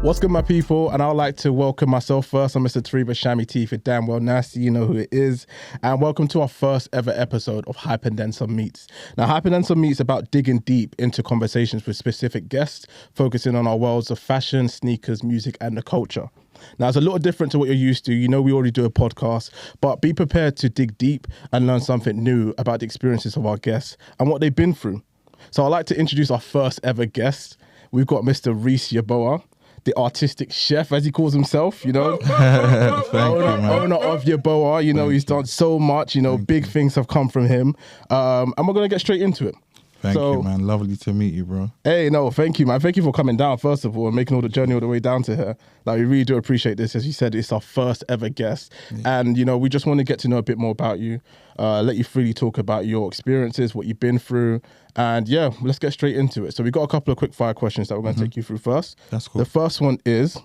What's good, my people? And I'd like to welcome myself first. I'm Mr. Tariba Shami T for damn well nasty. You know who it is. And welcome to our first ever episode of Hype+Meets. Now, Hype+Meets is about digging deep into conversations with specific guests, focusing on our worlds of fashion, sneakers, music, and the culture. Now, it's a little different to what you're used to. You know, we already do a podcast, but be prepared to dig deep and learn something new about the experiences of our guests and what they've been through. So I'd like to introduce our first ever guest. We've got Mr. Reece Yeboah, the artistic chef, as he calls himself, you know. owner of Yeboah, you know, he's done so much, you know, big things have come from him. And we're going to get straight into it. Thank you, man. Lovely to meet you, bro. Hey, no, thank you, man. Thank you for coming down, first of all, and making all the journey all the way down to here. Like, we really do appreciate this. As you said, it's our first ever guest. Yeah. And, you know, we just want to get to know a bit more about you, let you freely talk about your experiences, what you've been through. And, yeah, let's get straight into it. So we got a couple of quick fire questions that we're going to take you through first. That's cool. The first one is,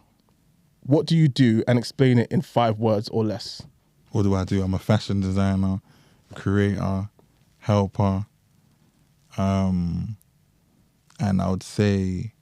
what do you do, and explain it in 5 words or less? What do I do? I'm a fashion designer, creator, helper, and I would say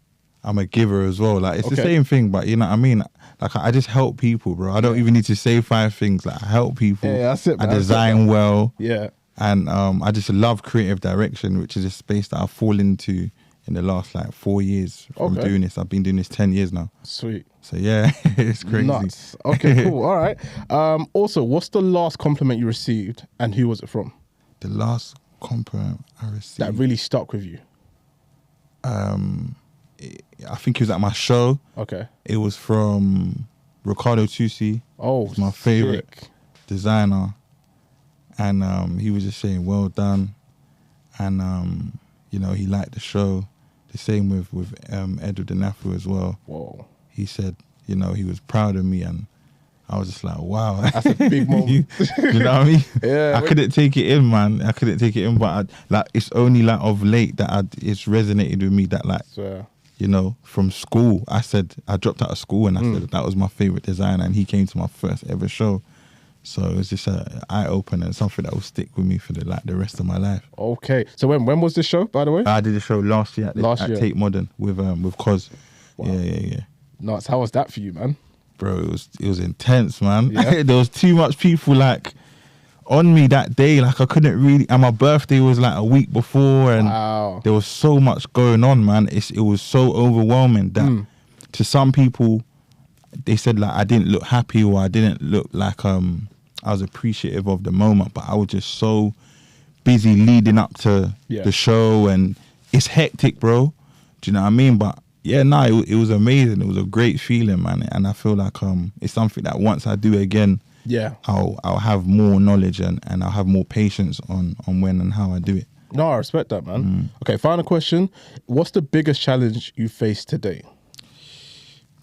I'm a giver as well. Like, it's the same thing, but you know what I mean? Like, I just help people, bro. I don't even need to say 5 things. Like, I help people. Yeah, that's it, man. I design well. Yeah. And I just love creative direction, which is a space that I've fallen into in the last, like, 4 years from doing this. I've been doing this 10 years now. Sweet. So, yeah, it's crazy. Nuts. Okay, cool. All right. Also, what's the last compliment you received, and who was it from? The last compliment I received. That really stuck with you? I think it was at my show. Okay. It was from Ricardo Tusi. Oh, he's my favorite sick designer, and he was just saying well done, and you know, he liked the show. The same with Edward Denafu as well. Whoa. He said, you know, he was proud of me, and I was just like, wow. That's a big moment. you know what I mean? Yeah. I couldn't take it in, man. I couldn't take it in, but like, it's only like of late that it's resonated with me that, like, you know, from school, I dropped out of school and I said that was my favorite designer, and he came to my first ever show. So it was just an eye-opener and something that will stick with me for the rest of my life. Okay. So when was this show, by the way? I did a show last year at Tate Modern with Kos. Wow. Yeah. Nice. How was that for you, man? Bro, it was intense, man. Yeah. There was too much people, like, on me that day. Like, I couldn't really, and my birthday was like a week before, and there was so much going on, man. It was so overwhelming that to some people, they said, like, I didn't look happy, or I didn't look like I was appreciative of the moment, but I was just so busy leading up to the show, and it's hectic, bro. Do you know what I mean? But yeah, no, it was amazing. It was a great feeling, man. And I feel like it's something that once I do again, I'll have more knowledge and I'll have more patience on when and how I do it. No, I respect that, man. Okay, final question. What's the biggest challenge you faced today?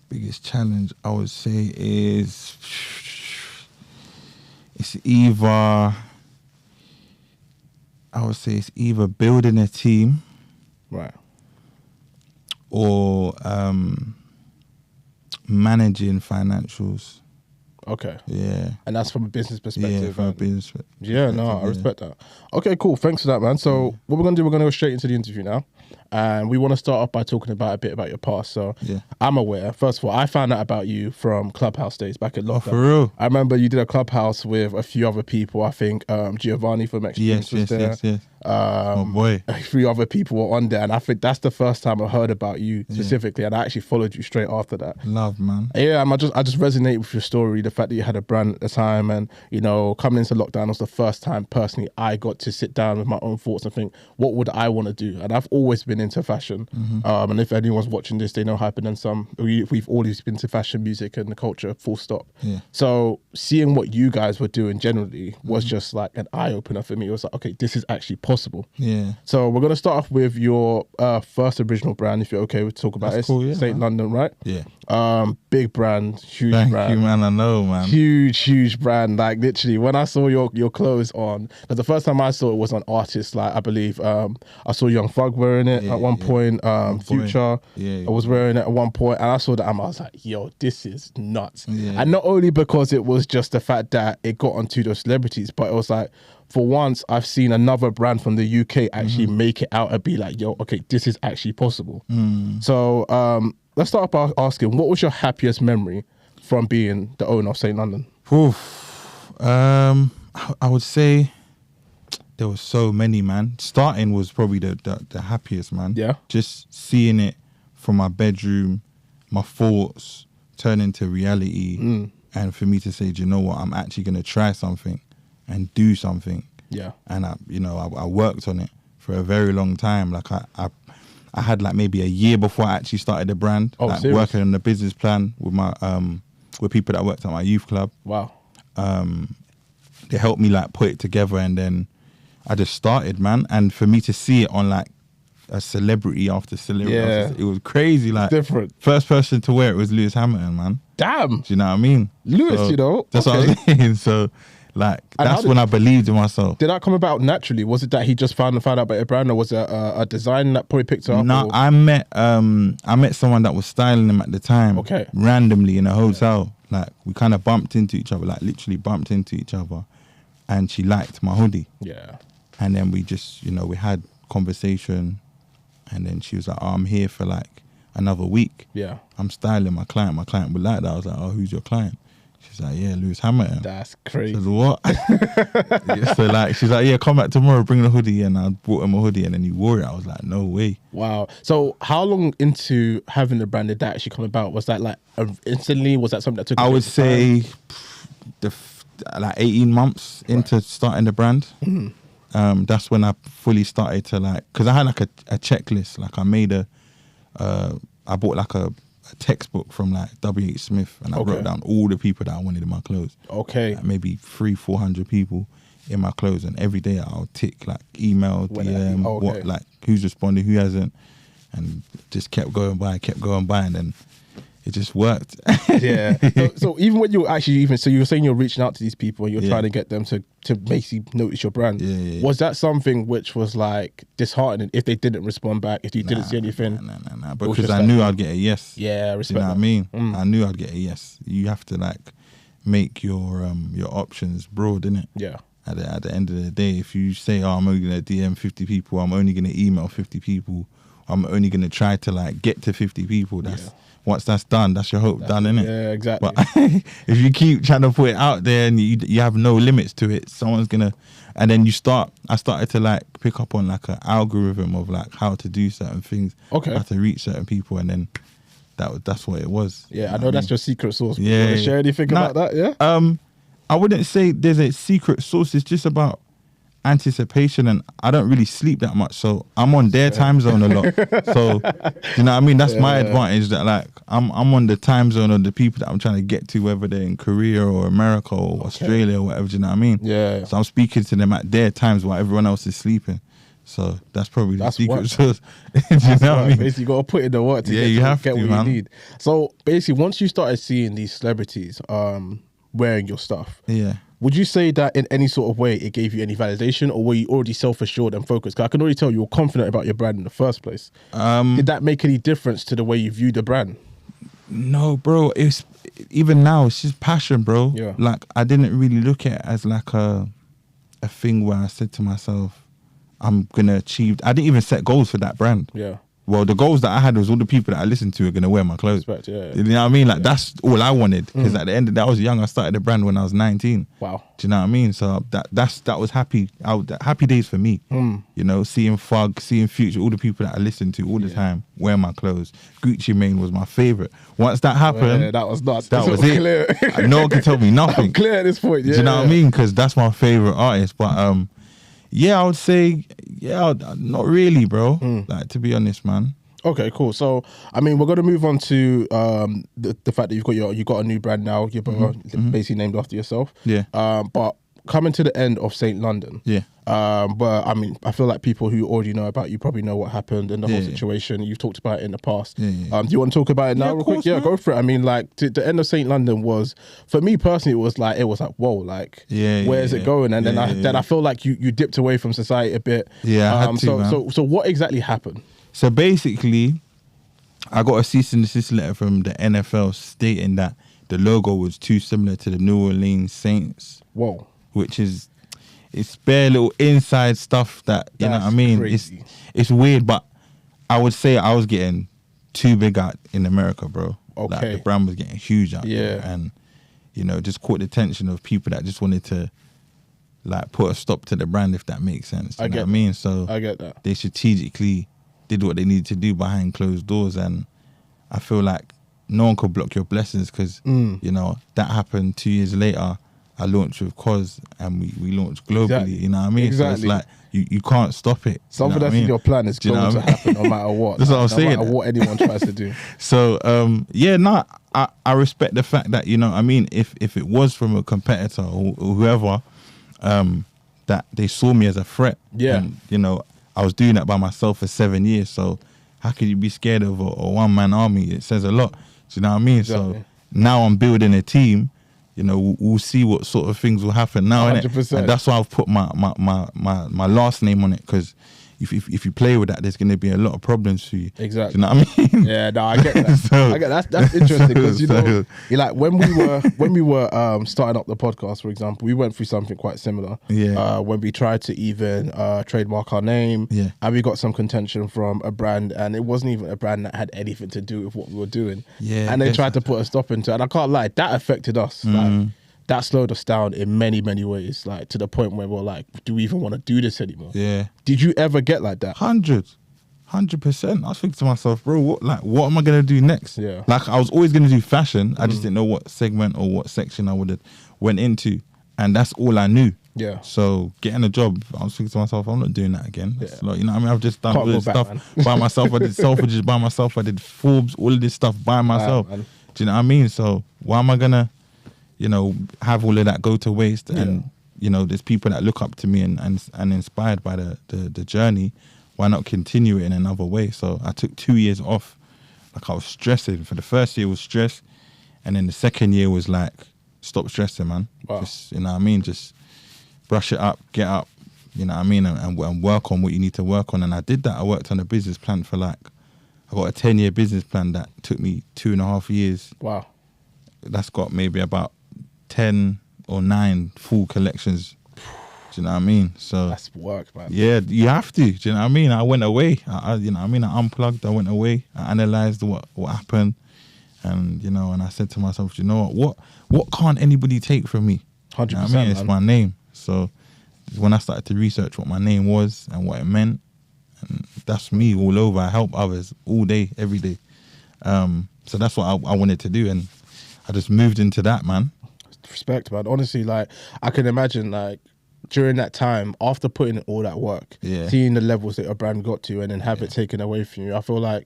Biggest challenge, I would say, is it's either building a team, right, or managing financials. Okay. Yeah. And that's from a business perspective. Yeah, from a business perspective. Yeah, no, I respect that. Okay, cool. Thanks for that, man. So what we're going to do, we're going to go straight into the interview now. And we want to start off by talking about a bit about your past. So I'm aware, first of all, I found out about you from Clubhouse days back at lockdown. Oh, for real? I remember you did a Clubhouse with a few other people. I think Giovanni from Experience was there. Yes. Oh boy. A few other people were on there. And I think that's the first time I heard about you specifically. And I actually followed you straight after that. Love, man. Yeah, I just resonate with your story, the fact that you had a brand at the time, and, you know, coming into lockdown was the first time personally I got to sit down with my own thoughts and think, what would I want to do? And I've always been into fashion. And if anyone's watching this, they know we've always been to fashion, music, and the culture, full stop. Yeah. So seeing what you guys were doing generally was just like an eye opener for me. It was like, okay, this is actually possible. Yeah. So we're gonna start off with your first original brand, if you're okay with talk about it. Cool, yeah, St. London, right? Yeah. Big brand, huge Thank brand. you, man. I know, man. Huge brand. Like, literally, when I saw your clothes on, because the first time I saw it was on Artists. Like, I believe I saw Young Thug wearing it at one point. Future, I was wearing it at one point, and I saw that I was like, yo, this is nuts. And not only because it was just the fact that it got onto those celebrities, but it was like, for once, I've seen another brand from the UK actually make it out and be like, yo, okay, this is actually possible. So let's start by asking, what was your happiest memory from being the owner of St. London? Oof. I would say there were so many, man. Starting was probably the happiest, man. Yeah. Just seeing it from my bedroom, my thoughts turn into reality. And for me to say, do you know what? I'm actually going to try something and do something. Yeah. And I worked on it for a very long time. Like I had like maybe a year before I actually started the brand. Oh, like serious? working on the business plan with my with people that worked at my youth club. Wow. They helped me like put it together, and then I just started, man. And for me to see it on like a celebrity after celebrity, Yeah. it was crazy. Like Different. First person to wear it was Lewis Hamilton, man. Damn. Do you know what I mean? Lewis, So, you know. That's what I was saying. So like And that's when I believed in myself. Did that come about naturally? Was it that he just found out about your brand, or was it a design that probably picked it up? No, I met someone that was styling him at the time. Okay. Randomly in a hotel. Like we kind of bumped into each other, like literally bumped into each other, and she liked my hoodie. Yeah. And then we just, we had conversation, and then she was like, "Oh, I'm here for like another week. Yeah. I'm styling my client. My client would like that." I was like, "Oh, who's your client?" She's like, "Yeah, Lewis Hamilton." That's I crazy. said, "What?" Yeah, so like, she's like, "Yeah, come back tomorrow, bring the hoodie." And I brought him a hoodie, and then he wore it. I was like, "No way." Wow. So how long into having the brand did that actually come about? Was that like instantly? Was that something that took? I would say like 18 months into starting the brand. That's when I fully started to like, because I had like a checklist. Like I made I bought like a textbook from like W.H. Smith, and I wrote down all the people that I wanted in my clothes. Okay. Like maybe 300-400 people in my clothes, and every day I'll tick like email, DM, what, like who's responded, who hasn't, and just kept going by, and then it just worked. Yeah. So even when you're actually so you were saying you're reaching out to these people and you're trying to get them to basically notice your brand. Yeah. Was that something which was like disheartening if they didn't respond back, if you didn't see anything? Nah. Because I knew I'd get a yes. Yeah, respect. You know what I mean? I knew I'd get a yes. You have to like make your options broad, innit? Yeah. At the end of the day, if you say, "Oh, I'm only gonna DM 50 people, I'm only gonna email 50 people, I'm only gonna try to like get to 50 people," once that's done, that's your hope done, innit? Yeah, exactly. But if you keep trying to put it out there and you have no limits to it, someone's gonna, and then I started to like pick up on like an algorithm of like how to do certain things, how to reach certain people, and then that's what it was. Yeah, I know that's your secret sauce. Yeah. You want to share anything about that? Yeah. I wouldn't say there's a secret sauce. It's just about anticipation, and I don't really sleep that much, so I'm on their time zone a lot. So you know what I mean? That's my advantage, that like I'm on the time zone of the people that I'm trying to get to, whether they're in Korea or America or Australia or whatever. Do you know what I mean? Yeah. So I'm speaking to them at their times while everyone else is sleeping. So that's probably the secret sauce. Do you know what I mean? Basically, you got to put in the work to get what you need. So basically, once you started seeing these celebrities wearing your stuff, would you say that in any sort of way it gave you any validation, or were you already self-assured and focused? Because I can already tell you were confident about your brand in the first place. Did that make any difference to the way you view the brand? No, bro. It's even now, it's just passion, bro. Yeah. Like I didn't really look at it as like a thing where I said to myself, I'm gonna achieve. I didn't even set goals for that brand. Yeah. Well, the goals that I had was all the people that I listened to are gonna wear my clothes. Respect, yeah. You know what I mean? Like that's all I wanted. Because at the end of the day, I was young. I started the brand when I was 19. Wow. Do you know what I mean? So that was happy. Happy days for me. You know, seeing Fug, seeing Future, all the people that I listened to all the time wear my clothes. Gucci Mane was my favorite. Once that happened, that was nuts. That was it. Clear. No one can tell me nothing. I'm clear at this point. Yeah. Do you know what I mean? Because that's my favorite artist. But yeah, I would say, not really, bro. Like, to be honest, man. Okay, cool. So, I mean, we're going to move on to the fact that you got a new brand now, Yeboah, basically named after yourself. Yeah. But coming to the end of St. London. Yeah. But I mean, I feel like people who already know about you probably know what happened and the whole situation. You've talked about it in the past. Yeah. Do you want to talk about it now real quick? Yeah, man. go for it. I mean, like, the end of St. London was, for me personally, it was like, whoa, like, where is it going? And then I feel like you dipped away from society a bit. Yeah, I had to, man. So what exactly happened? So basically, I got a cease and desist letter from the NFL stating that the logo was too similar to the New Orleans Saints. Whoa. Which is, it's bare little inside stuff that, you know what I mean? Crazy. It's weird, but I would say I was getting too big out in America, bro. Okay. Like, the brand was getting huge out there. And, you know, just caught the attention of people that just wanted to, like, put a stop to the brand, if that makes sense. You know what I mean? So I get that. They strategically did what they needed to do behind closed doors. And I feel like no one could block your blessings because, you know, that happened 2 years later. I launched with Cos and we launched globally, Exactly. you know what I mean? Exactly. So it's like, you can't stop it. Something that's in your plan is going to happen no matter what. That's what I'm saying. No matter what anyone tries to do. So, I respect the fact that, you know, I mean, if it was from a competitor or whoever, that they saw me as a threat. Yeah. And, you know, I was doing that by myself for 7 years. So how could you be scared of a one-man army? It says a lot. Do you know what I mean? Exactly. So now I'm building a team. You know, we'll see what sort of things will happen now, 100%. and that's why I've put my last name on it, because if you play with that, there's going to be a lot of problems for you. Exactly. Do you know what I mean? Yeah, no, I get that. That's interesting because you know, like when we were starting up the podcast, for example, we went through something quite similar. Yeah. When we tried to even trademark our name, yeah, and we got some contention from a brand, and it wasn't even a brand that had anything to do with what we were doing. Yeah. And they tried to put a stop into it, and I can't lie, that affected us. Like, that slowed us down in many, many ways, like to the point where we're like, do we even want to do this anymore? Yeah. Did you ever get like that? 100%. I was thinking to myself, bro, what am I gonna do next? Yeah. Like, I was always gonna do fashion. I just didn't know what segment or what section I would have went into, and that's all I knew. Yeah. So getting a job, I was thinking to myself, I'm not doing that again. Yeah. Like, you know what I mean? I've just done Can't all this go back, stuff by myself. I did Selfridges by myself. I did Forbes, all of this stuff by myself. Man. Do you know what I mean? So why am I gonna, you know, have all of that go to waste? Yeah. And, you know, there's people that look up to me and inspired by the journey. Why not continue it in another way? So I took 2 years off. Like, I was stressing. For the first year was stress, and then the second year was like, stop stressing, man. Wow. Just, you know what I mean? Just brush it up, get up, you know what I mean? And work on what you need to work on. And I did that. I worked on a business plan for like, I got a 10-year business plan that took me 2.5 years. Wow. That's got maybe about 10 or 9 full collections. Do you know what I mean? So That's work, man. yeah, you have to. Do you know what I mean? I went away. You know what I mean? I unplugged. I went away. I analysed what happened. And, you know, and I said to myself, you know what can't anybody take from me? 100%. You know what I mean? It's my name. So when I started to research what my name was and what it meant, and that's me all over. I help others all day, every day. So that's what I wanted to do, and I just moved into that, man. Respect, man. Honestly, like, I can imagine, like, during that time, after putting in all that work, seeing the levels that your brand got to, and then have it taken away from you, I feel like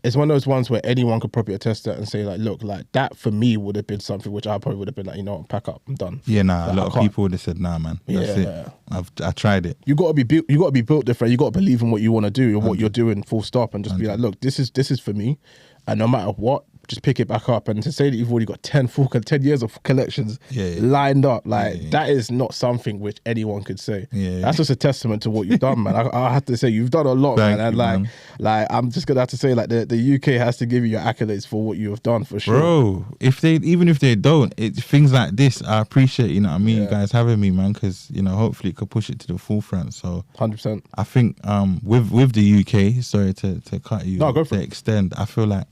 it's one of those ones where anyone could probably attest that and say, like, look, like, that for me would have been something which I probably would have been like, you know what, pack up, I'm done. Yeah, nah, like, a lot of people would have said, nah, man, that's it. I tried it. You got to be built. You got to be built different. You got to believe in what you want to do and what you're doing, full stop, and just be like, look, this is for me, and no matter what, just pick it back up. And to say that you've already got 10 years of collections lined up, like, that is not something which anyone could say. That's just a testament to what you've done, man. I have to say, you've done a lot, man. And like, I'm just gonna have to say, like, the UK has to give you your accolades for what you have done, for sure, bro. Even if they don't, things like this, I appreciate. You know what I mean? You guys having me, man, because, you know, hopefully it could push it to the forefront. So 100%. I think with the UK, sorry to cut you. No, go for it. Extend. I feel like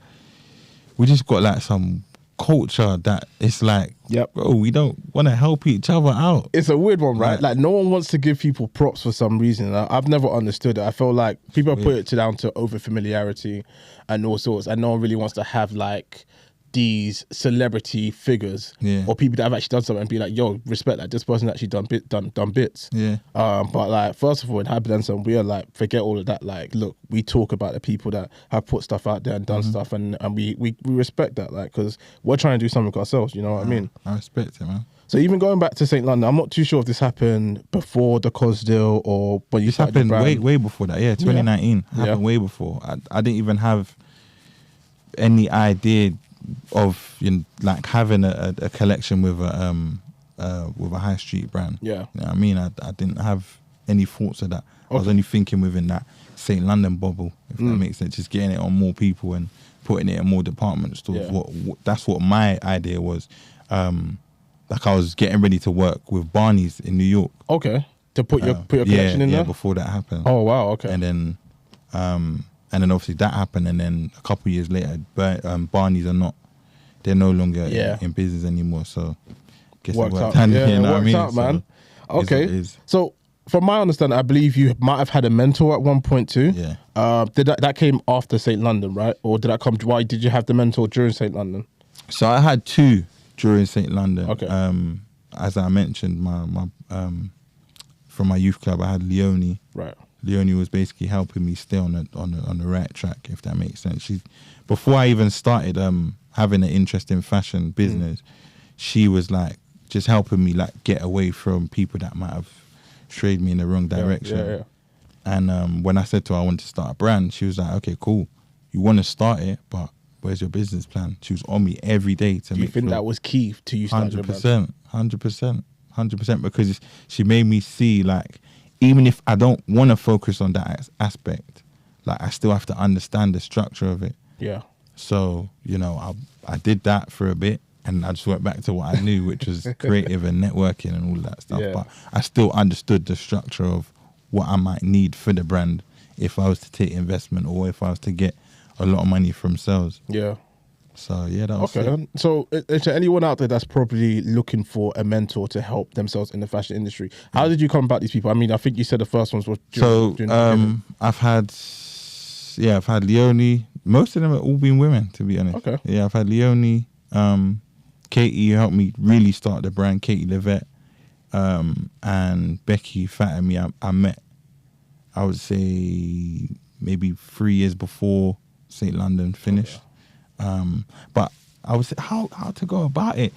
we just got like some culture that it's like, bro, we don't want to help each other out. It's a weird one, right? Like, no one wants to give people props for some reason. I've never understood it. I feel like people put it down to over familiarity and all sorts, and no one really wants to have like these celebrity figures or people that have actually done something and be like, yo, respect that this person actually done bits. But like, first of all, in Hype+, we are like, forget all of that. Like, look, we talk about the people that have put stuff out there and done stuff, and we respect that, like, because we're trying to do something ourselves, you know what I mean? I respect it, man. So even going back to St. London, I'm not too sure if this happened before the Cos deal or when you started happened your brand. way before that. 2019 happened way before. I didn't even have any idea of, you know, like, having a collection with a high street brand. You know what I mean? I didn't have any thoughts of that. I was only thinking within that St. London bubble, if that makes sense, just getting it on more people and putting it in more department stores. That's what my idea was. Like, I was getting ready to work with Barney's in New York. To put your collection in there? Yeah, before that happened. Oh wow, okay. And And then obviously that happened, and then a couple of years later, Barney's they're no longer in business anymore. So guess worked it worked out. out. Yeah, You know it what I worked mean? out, man. So, Okay. So from my understanding, I believe you might have had a mentor at one point too. Yeah. Did that came after St. London, right? Or did that come? Why did you have the mentor during St. London? So I had two during St. London. Okay. As I mentioned, my from my youth club, I had Leonie. Right. Leonie was basically helping me stay on the right track, if that makes sense. Before I even started having an interest in fashion business, she was like just helping me like get away from people that might have strayed me in the wrong direction. Yeah. And when I said to her I wanted to start a brand, she was like, okay, cool. You want to start it, but where's your business plan? She was on me every day to make sure. Do you think that was key to you starting your brand? 100%, because she made me see, like, even if I don't want to focus on that aspect, like, I still have to understand the structure of it. Yeah. So, I did that for a bit, and I just went back to what I knew, which was creative and networking and all that stuff. Yeah. But I still understood the structure of what I might need for the brand if I was to take investment or if I was to get a lot of money from sales. Yeah. So yeah, that was okay. So to anyone out there that's probably looking for a mentor to help themselves in the fashion industry, how did you come about these people? I mean, I think you said the first ones was during I've had Leonie. Most of them have all been women, to be honest. Okay. Yeah, I've had Leonie, Katie, who helped me really start the brand, Katie Levette, and Becky fattened me. I met, I would say, maybe 3 years before St. London finished. But I would say how to go about it.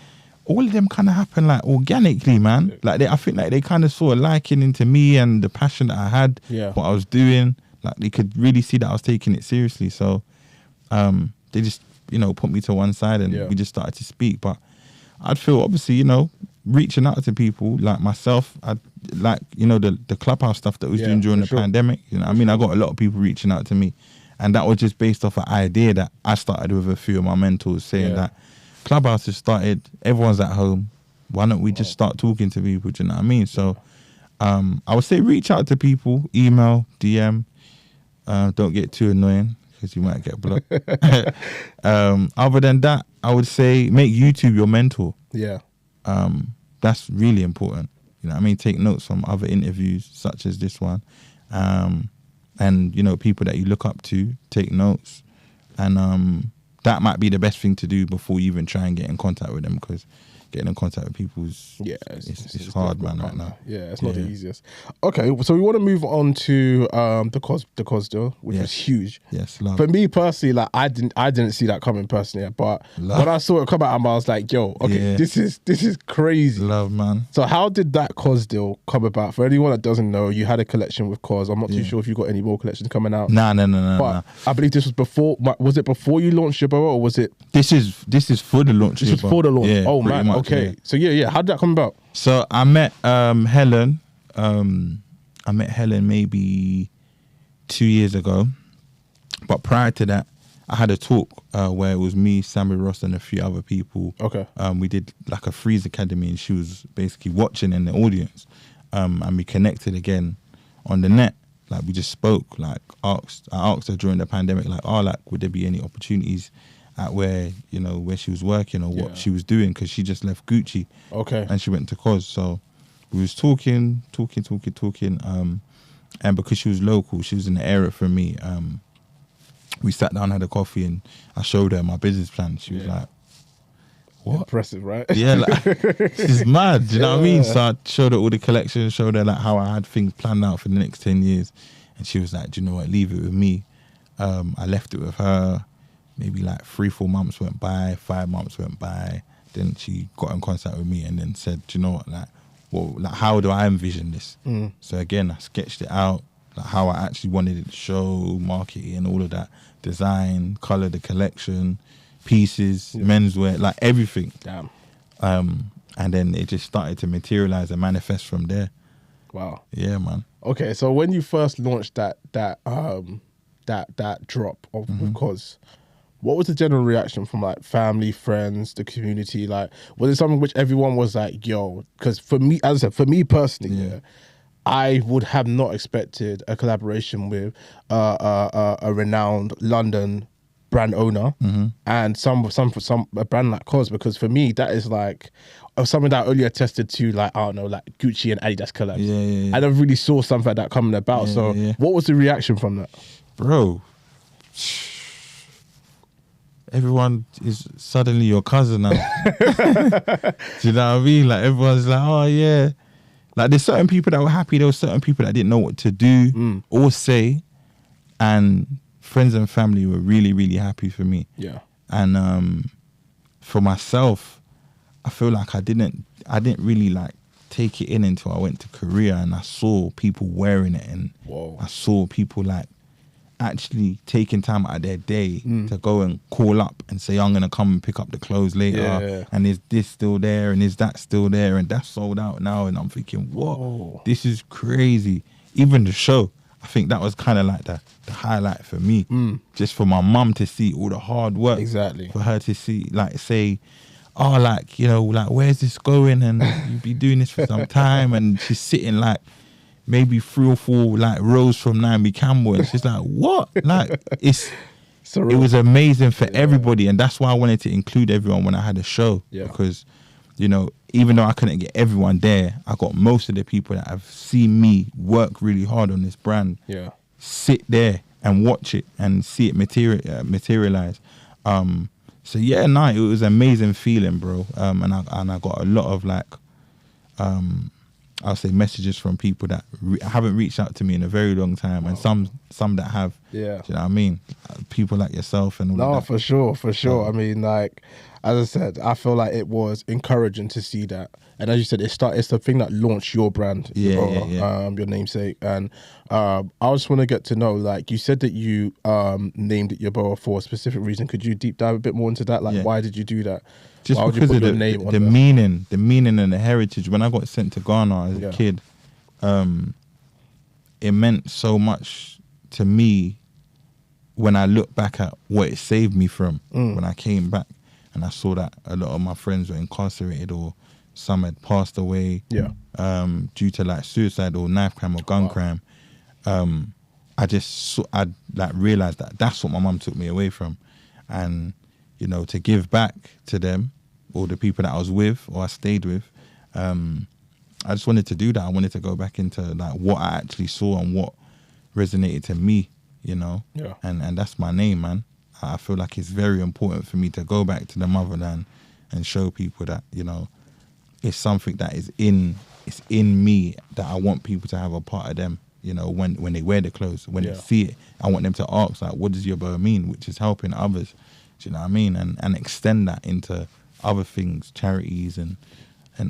All of them kind of happened like organically, man. Like I think like they kind of saw a liking into me and the passion that I had, what I was doing. Like they could really see that I was taking it seriously. So they just put me to one side and we just started to speak. But I'd feel obviously reaching out to people like myself. I like the Clubhouse stuff that was doing during the pandemic. I mean, I got a lot of people reaching out to me. And that was just based off an idea that I started with a few of my mentors saying that Clubhouse has started, everyone's at home. Why don't we just start talking to people? Do you know what I mean? So I would say reach out to people, email, DM. Don't get too annoying because you might get blocked. Other than that, I would say make YouTube your mentor. Yeah. That's really important. You know what I mean? Take notes from other interviews such as this one. And people that you look up to, take notes, and that might be the best thing to do before you even try and get in contact with them, because getting in contact with people is it's hard, man, right now. Yeah, it's not the easiest. Okay, so we want to move on to the cos deal, which was huge. Yes, love. For me personally, like I didn't see that coming personally, but when I saw it come out, I was like, yo, okay, this is crazy. Love, man. So how did that cos deal come about? For anyone that doesn't know, you had a collection with cos. I'm not too sure if you got any more collections coming out. No. But I believe this was before. Was it before you launched Yeboah, or was it? This is for the launch. This was for the launch. Yeah, oh man. much, okay. So yeah. How did that come about? So I met Helen. I met Helen maybe 2 years ago. But prior to that, I had a talk where it was me, Sammy Ross, and a few other people. Okay. We did like a Freeze Academy, and she was basically watching in the audience. And we connected again on the net. Like we just spoke. Like I asked her during the pandemic, like, would there be any opportunities at where she was working or what she was doing, because she just left Gucci. Okay. And she went to cos. So we was talking. And because she was local, she was in the area from me. We sat down, had a coffee, and I showed her my business plan. She was like, what? Impressive, right? Yeah, like, this is mad. Do you know what I mean? So I showed her all the collections, showed her like how I had things planned out for the next 10 years. And she was like, do you know what? Leave it with me. I left it with her. Maybe like 3-4 months went by, 5 months went by. Then she got in contact with me and then said, do you know what? Like, how do I envision this? So again, I sketched it out, like how I actually wanted it to show, marketing, and all of that, design, color, the collection, pieces, menswear, like everything. Damn. And then it just started to materialize and manifest from there. Wow. Yeah, man. Okay, so when you first launched that drop of cos, what was the general reaction from like family, friends, the community? Like, was it something which everyone was like, yo? Because for me, as I said, for me personally, I would have not expected a collaboration with a renowned London brand owner and some a brand like Cos, because for me that is like something that I only attested to, like, I don't know, like Gucci and Adidas collabs. Yeah. I never really saw something like that coming about. What was the reaction from that? Bro, everyone is suddenly your cousin now. Do you know what I mean? Like, everyone's like, oh yeah. Like, there's certain people that were happy. There were certain people that didn't know what to do or say. And friends and family were really, really happy for me. Yeah. And for myself, I feel like I didn't really like take it in until I went to Korea and I saw people wearing it, and I saw people like actually taking time out of their day to go and call up and say, I'm gonna come and pick up the clothes later, and is this still there and is that still there, and that's sold out now. And I'm thinking, whoa, this is crazy. Even the show, I think that was kind of like the highlight for me, just for my mum to see all the hard work, for her to see, like, say, oh, like, you know, like, where's this going, and you've been doing this for some time, and she's sitting like maybe 3 or 4 like rows from Naomi Campbell, and she's like, what? Like, it was amazing for everybody, and that's why I wanted to include everyone when I had a show, because, you know, even though I couldn't get everyone there, I got most of the people that have seen me work really hard on this brand sit there and watch it and see it materialize. So yeah, it was an amazing feeling, bro. And I got a lot of like, I'll say messages from people that haven't reached out to me in a very long time, and some that have. Yeah, do you know what I mean? People like yourself and all of that. For sure. I mean, like, as I said, I feel like it was encouraging to see that. And as you said, it's the thing that launched your brand, your namesake. And I just want to get to know, like, you said that you named it Yeboah for a specific reason. Could you deep dive a bit more into that? Like, why did you do that? Just why because of the meaning and the heritage. When I got sent to Ghana as a kid, it meant so much to me when I look back at what it saved me from when I came back, and I saw that a lot of my friends were incarcerated, or some had passed away due to like suicide or knife crime or gun crime. I like realized that that's what my mum took me away from, and you know, to give back to them or the people that I was with or I stayed with, I just wanted to do that. I wanted to go back into like what I actually saw and what resonated to me, you know. And that's my name, man. I feel like it's very important for me to go back to the motherland and show people that, you know, it's something that is in me, that I want people to have a part of them. You know, when they wear the clothes, when they see it, I want them to ask, like, what does Yeboah mean? Which is helping others. Do you know what I mean? And extend that into other things, charities and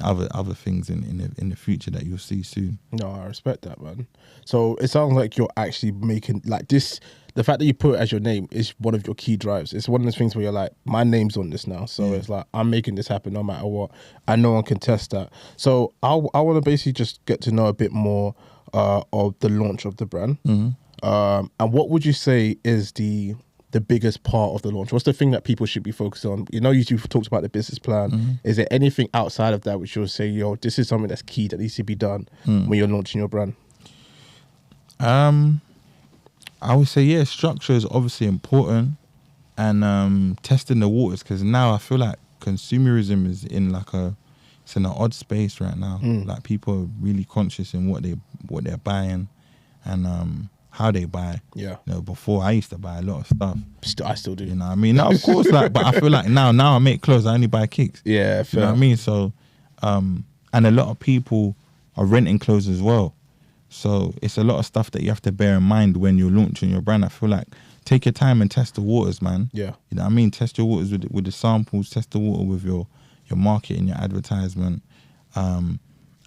other things in the future that you'll see soon. No, I respect that, man. So it sounds like you're actually making like this. The fact that you put it as your name is one of your key drives. It's one of those things where you're like, my name's on this now, so it's like I'm making this happen no matter what, and no one can test that. So I want to basically just get to know a bit more of the launch of the brand, and what would you say is the biggest part of the launch? What's the thing that people should be focused on? You know, you've talked about the business plan. Is there anything outside of that which you'll say, yo, this is something that's key that needs to be done when you're launching your brand? I would say, structure is obviously important, and testing the waters, because now I feel like consumerism is in like it's in an odd space right now. Like, people are really conscious in what they're buying and how they buy. You know, before I used to buy a lot of stuff. I still do. You know what I mean? Now, of course, like, but I feel like now I make clothes, I only buy kicks. Yeah, fair. You know what I mean? So, and a lot of people are renting clothes as well. So it's a lot of stuff that you have to bear in mind when you're launching your brand. I feel like take your time and test the waters, man. Yeah. You know what I mean? Test your waters with the samples, test the water with your marketing, your advertisement, and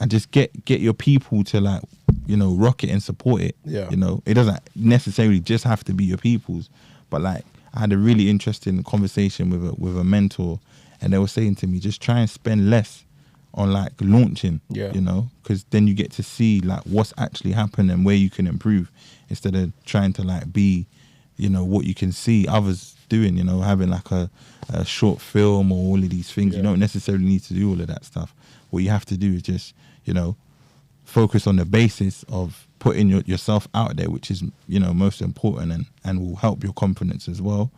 just get your people to, like, you know, rock it and support it. Yeah. You know, it doesn't necessarily just have to be your people's, but like, I had a really interesting conversation with a mentor, and they were saying to me, just try and spend less on like launching, you know, because then you get to see like what's actually happened and where you can improve, instead of trying to like be, you know, what you can see others doing, you know, having like a short film or all of these things. You don't necessarily need to do all of that stuff. What you have to do is just, you know, focus on the basis of putting yourself out there, which is, you know, most important and will help your confidence as well.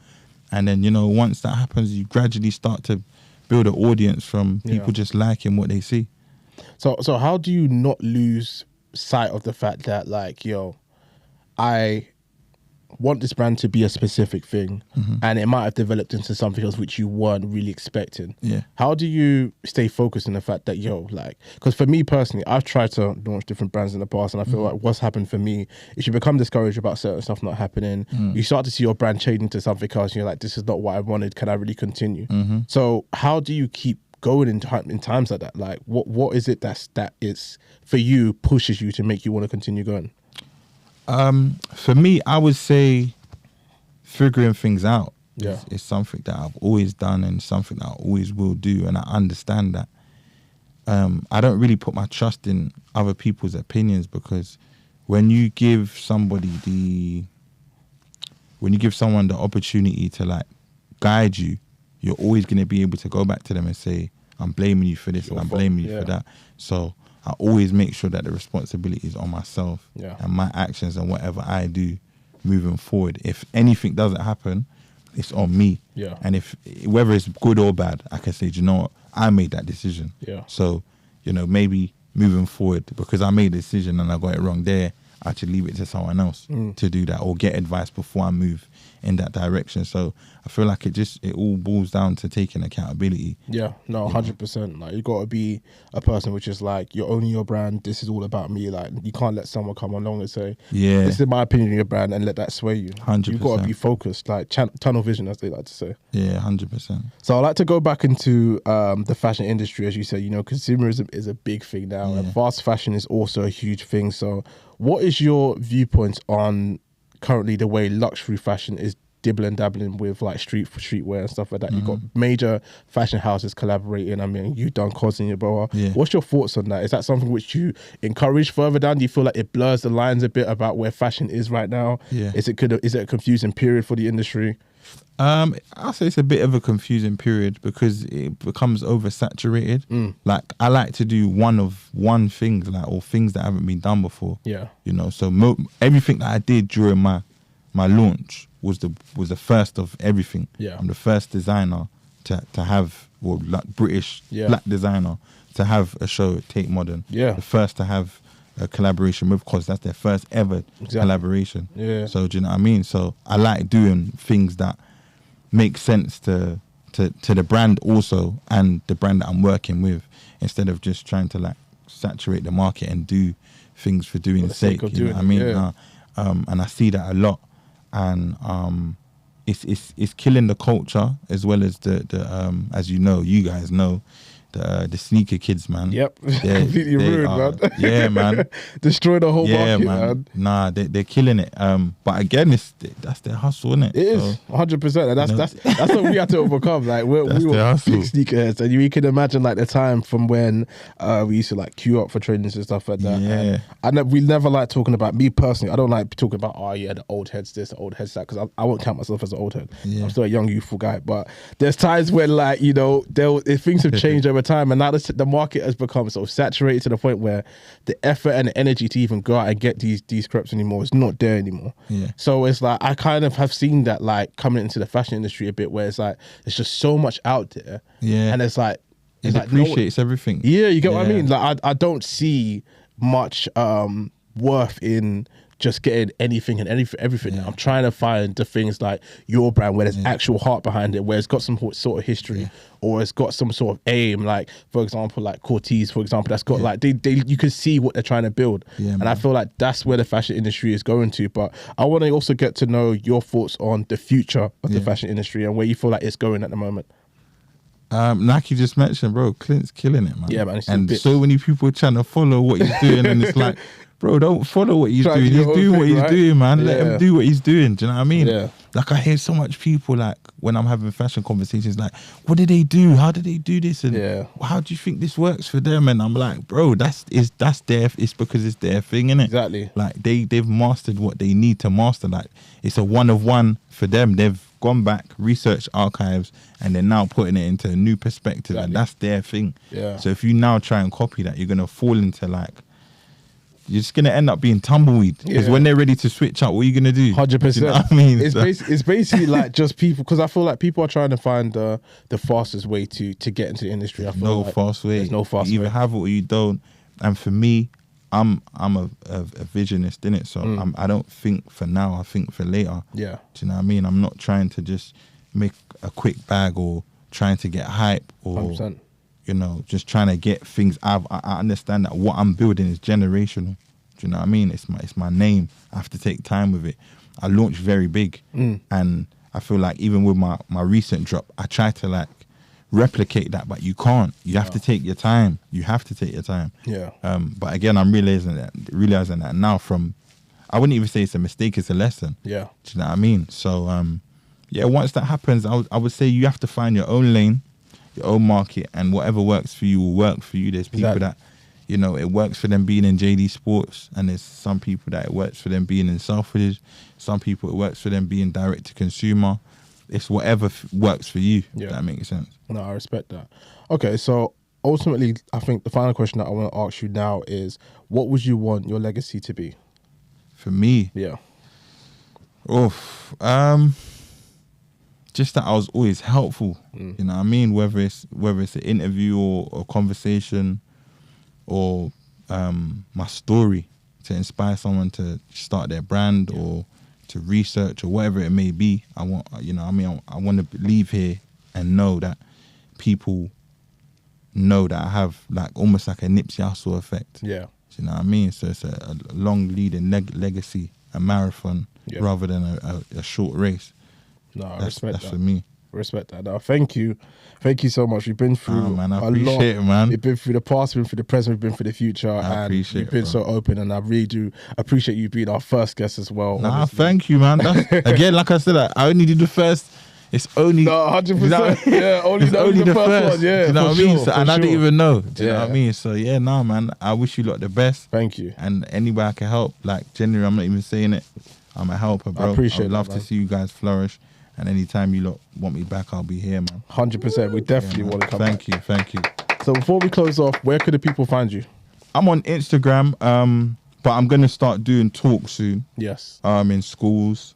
And then, you know, once that happens, you gradually start to build an audience from people just liking what they see. So how do you not lose sight of the fact that, like, yo, I want this brand to be a specific thing, and it might have developed into something else which you weren't really expecting? How do you stay focused on the fact that, yo, like, because for me personally, I've tried to launch different brands in the past, and I feel like what's happened for me is you become discouraged about certain stuff not happening. You start to see your brand change into something else, and you're like, this is not what I wanted, can I really continue? So how do you keep going in times like that? Like, what is it that is for you, pushes you to make you want to continue going? For me, I would say figuring things out is something that I've always done and something that I always will do, and I understand that. I don't really put my trust in other people's opinions, because when you give someone the opportunity to, like, guide you, you're always going to be able to go back to them and say, I'm blaming you for this and I'm blaming you for that. So I always make sure that the responsibility is on myself and my actions and whatever I do moving forward. If anything doesn't happen, it's on me. And if whether it's good or bad, I can say, do you know what? I made that decision. So, you know, maybe moving forward, because I made a decision and I got it wrong there, I should leave it to someone else to do that, or get advice before I move in that direction. So I feel like it all boils down to taking accountability. 100%. Like, you got to be a person which is like, you're owning your brand, this is all about me. Like, you can't let someone come along and say, this is my opinion of your brand, and let that sway you. 100%. You've got to be focused, like tunnel vision, as they like to say. 100%. So I'd like to go back into the fashion industry. As you said, you know, consumerism is a big thing now, and fast fashion is also a huge thing. So what is your viewpoint on currently the way luxury fashion is dabbling with, like, streetwear and stuff like that? You've got major fashion houses collaborating. I mean, you've done Kesi and Yeboah. What's your thoughts on that? Is that something which you encourage further down? Do you feel like it blurs the lines a bit about where fashion is right now? Is it a confusing period for the industry? I'll say it's a bit of a confusing period, because it becomes oversaturated. Like, I like to do one things, like, or things that haven't been done before. You know, so everything that I did during my launch was the first of everything. I'm the first designer to have, well, like, British black designer to have a show at Tate Modern. The first to have a collaboration with, because that's their first ever collaboration. So do you know what I mean? So I like doing things that make sense to the brand also, and the brand that I'm working with, instead of just trying to, like, saturate the market and do things for doing sake. You know what I mean? And I see that a lot, and it's killing the culture, as well as the as you know, you guys know, the sneaker kids, man. Completely ruined, man. Yeah, man. Destroy the whole market, man. Nah, they're killing it. But again, that's their hustle, isn't it? It is 100%, and that's what we had to overcome. Like, we were big sneakerheads, and you can imagine, like, the time from when we used to, like, queue up for trainings and stuff like that. And we never like talking about, me personally, I don't like talking about, the old heads this, the old heads that, because I won't count myself as an old head. I'm still a young, youthful guy. But there's times when, like, you know, things have changed over time, and now the market has become so saturated to the point where the effort and the energy to even go out and get these creps anymore is not there anymore. So it's like, I kind of have seen that, like, coming into the fashion industry a bit, where it's like, there's just so much out there, and it's like, it appreciates everything. You get what I mean? Like, I don't see much worth in just getting anything and everything. I'm trying to find the things like your brand, where there's actual heart behind it, where it's got some sort of history, or it's got some sort of aim. Like, for example, like Cortez, for example, that's got like, they you can see what they're trying to build. And I feel like that's where the fashion industry is going to. But I want to also get to know your thoughts on the future of the fashion industry and where you feel like it's going at the moment. Like you just mentioned, bro, Clint's killing it, man. Yeah, man. And so many people are trying to follow what he's doing, and it's like, bro, don't follow what he's doing. He's doing what he's doing, man. Let him do what he's doing. Do you know what I mean? Like, I hear so much people, like, when I'm having fashion conversations, like, what did they do? How did they do this? And how do you think this works for them? And I'm like, bro, it's because it's their thing, innit? Exactly. Like, they've mastered what they need to master. Like, it's a one of one for them. They've gone back, researched archives, and they're now putting it into a new perspective, and that's their thing. So if you now try and copy that, you're gonna fall into, like, you're just gonna end up being tumbleweed. Because when they're ready to switch up, what are you gonna do? 100%. You know what I mean? It's basically like just people, because I feel like people are trying to find the fastest way to get into the industry. I feel fast way. There's no fast way. You either have it or you don't. And for me, I'm a visionist, innit? So I don't think for now. I think for later. Yeah. Do you know what I mean? I'm not trying to just make a quick bag or trying to get hype or 100%. you know, just trying to get things. I understand that what I'm building is generational. Do you know what I mean? It's my name. I have to take time with it. I launched very big, and I feel like even with my recent drop, I try to like replicate that, but you can't. You have to take your time. You have to take your time. Yeah. But again, I'm realizing that now. From, I wouldn't even say it's a mistake. It's a lesson. Yeah. Do you know what I mean? So yeah, once that happens, I would say you have to find your own lane, your own market, and whatever works for you will work for you. There's people that, you know, it works for them being in JD Sports, and there's some people that it works for them being in Selfridges. Some people it works for them being direct to consumer. It's whatever works for you. Yeah. If that makes sense. No, I respect that. Okay, so ultimately, I think the final question that I want to ask you now is, what would you want your legacy to be? For me? Yeah. Just that I was always helpful. You know what I mean? Whether it's an interview or a conversation or my story to inspire someone to start their brand or to research or whatever it may be. I want, you know what I mean? I want to leave here and know that people know that I have like almost like a Nipsey Hussle effect. Yeah. Do you know what I mean? So it's a long leading legacy, a marathon rather than a short race. No, I respect that. That's for me. Respect that. No, thank you. Thank you so much. We've been through man, I a appreciate lot. It, man. We've been through the past, we've been through the present, we've been through the future. I appreciate you've been so open, and I really do appreciate you being our first guest as well. Nah, honestly. Thank you, man. Again, like I said, I only did the first. It's only 100%. Yeah, only the first one. Yeah, you know what I mean? Sure, so, and I didn't even know. Do you know Yeah. what I mean? So yeah, man. I wish you lot the best. Thank you. And any way I can help, like genuinely, I'm not even saying it. I'm a helper, bro. I appreciate I'd love that, to man. see you guys flourish. And anytime you lot want me back, I'll be here, man. 100%. We definitely want to come back. Thank you. So before we close off, where could the people find you? I'm on Instagram, but I'm gonna start doing talks soon. Yes. In schools.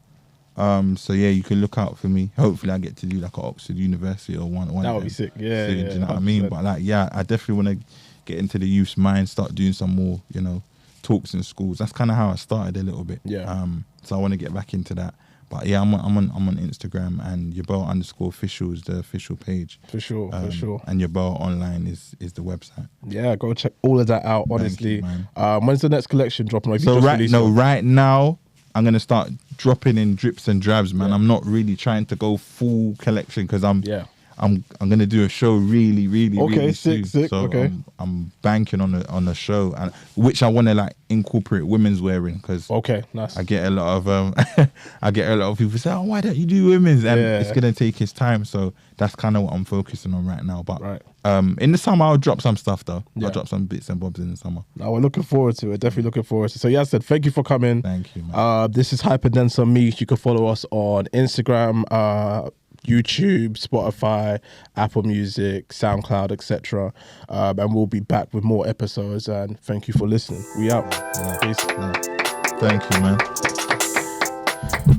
So yeah, you can look out for me. Hopefully I get to do like an Oxford University or one. That would be sick. Yeah, soon, yeah. do you know 100%. what I mean? But like, yeah, I definitely want to get into the youth's mind, start doing some more, you know, talks in schools. That's kind of how I started a little bit. Yeah. So I want to get back into that. But yeah, I'm on Instagram, and yeboah_official is the official page. For sure, for sure. And yeboahonline is the website. Yeah, go check all of that out. Honestly, Thank you, man. When's the next collection dropping? Right now I'm gonna start dropping in drips and drabs, man. I'm not really trying to go full collection because I'm gonna do a show really soon. sick. So okay, I'm banking on a show, and which I want to like incorporate women's wearing because nice. I get a lot of people say, oh, why don't you do women's? And it's gonna take its time, so that's kind of what I'm focusing on right now. But in the summer I'll drop some stuff though. I'll drop some bits and bobs in the summer. No, we're looking forward to it. Definitely looking forward to it. So yeah, I said thank you for coming. Thank you, man. This is Hype+Meets. You can follow us on Instagram, YouTube, Spotify, Apple Music, Soundcloud, etc. And we'll be back with more episodes. And thank you for listening. We out. Peace. Thank you, man.